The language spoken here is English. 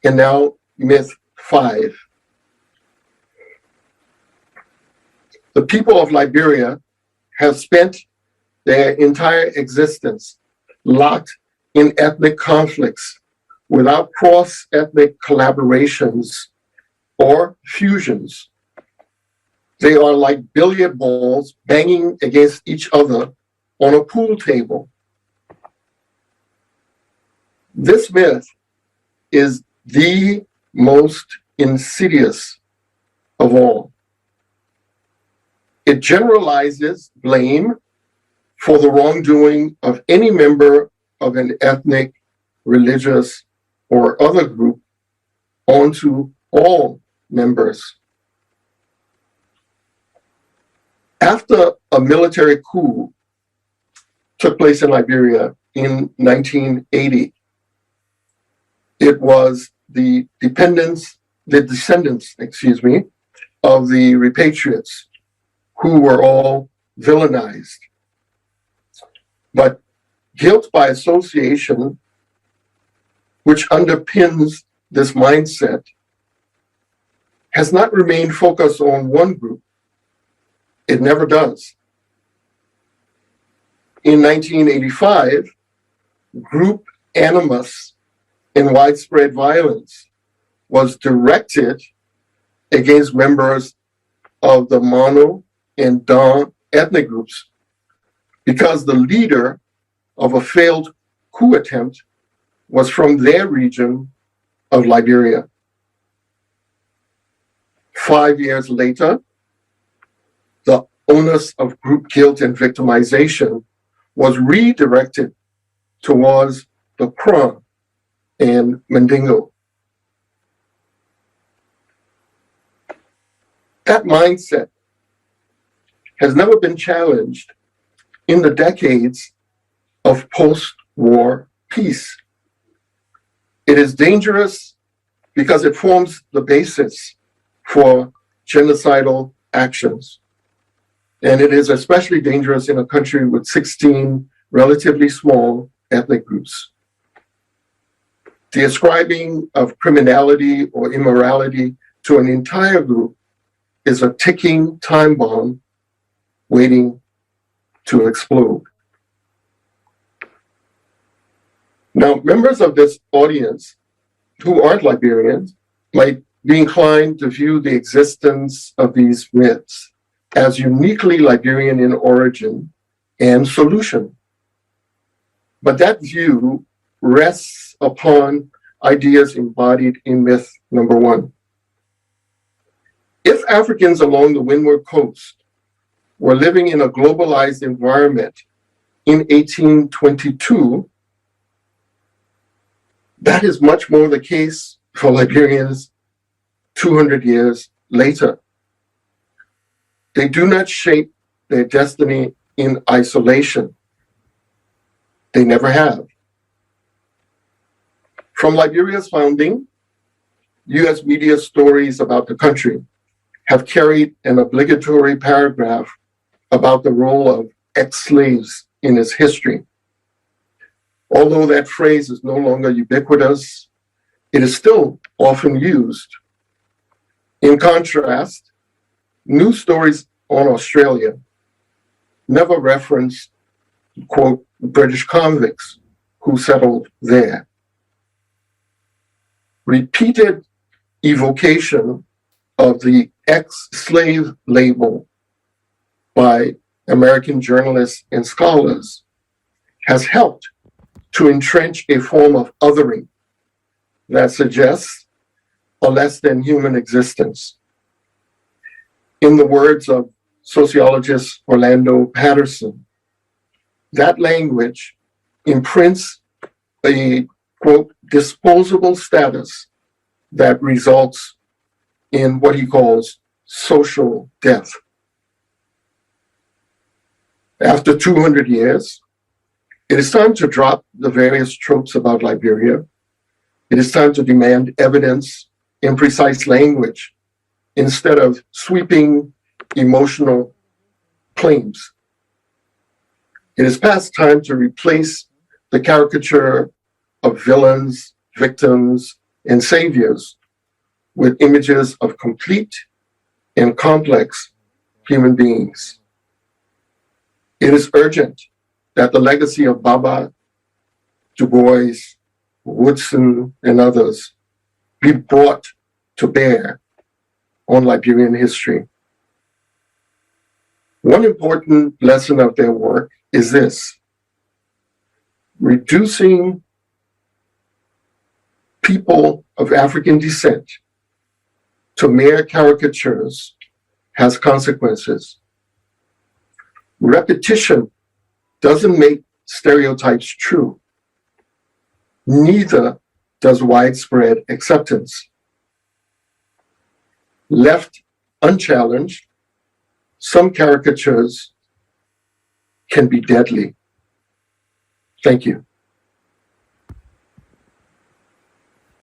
And now myth 5. The people of Liberia have spent their entire existence locked in ethnic conflicts without cross-ethnic collaborations or fusions. They are like billiard balls banging against each other on a pool table. This myth is the most insidious of all. It generalizes blame for the wrongdoing of any member of an ethnic, religious, or other group onto all members. After a military coup took place in Liberia in 1980, it was the descendants, of the repatriates who were all villainized. But guilt by association, which underpins this mindset, has not remained focused on one group. It never does. In 1985, group animus and widespread violence was directed against members of the Mono and Dan ethnic groups because the leader of a failed coup attempt was from their region of Liberia. 5 years later, the onus of group guilt and victimization was redirected towards the Kra and Mandingo. That mindset has never been challenged in the decades of post-war peace. It is dangerous because it forms the basis for genocidal actions. And it is especially dangerous in a country with 16 relatively small ethnic groups. The ascribing of criminality or immorality to an entire group is a ticking time bomb waiting to explode. Now, members of this audience who aren't Liberians might be inclined to view the existence of these myths as uniquely Liberian in origin and solution. But that view rests upon ideas embodied in myth number 1. If Africans along the Windward Coast were living in a globalized environment in 1822, that is much more the case for Liberians 200 years later. They do not shape their destiny in isolation. They never have. From Liberia's founding, US media stories about the country have carried an obligatory paragraph about the role of ex-slaves in its history. Although that phrase is no longer ubiquitous, it is still often used. In contrast, news stories on Australia never reference, quote, British convicts who settled there. Repeated evocation of the ex-slave label by American journalists and scholars has helped to entrench a form of othering that suggests a less than human existence. In the words of sociologist Orlando Patterson, that language imprints a, quote, disposable status that results in what he calls social death. After 200 years, it is time to drop the various tropes about Liberia. It is time to demand evidence in precise language instead of sweeping emotional claims. It is past time to replace the caricature of villains, victims, and saviors with images of complete and complex human beings. It is urgent that the legacy of Baba, Du Bois, Woodson, and others be brought to bear on Liberian history. One important lesson of their work is this: reducing people of African descent to mere caricatures has consequences. Repetition doesn't make stereotypes true. Neither does widespread acceptance. Left unchallenged, some caricatures can be deadly. Thank you.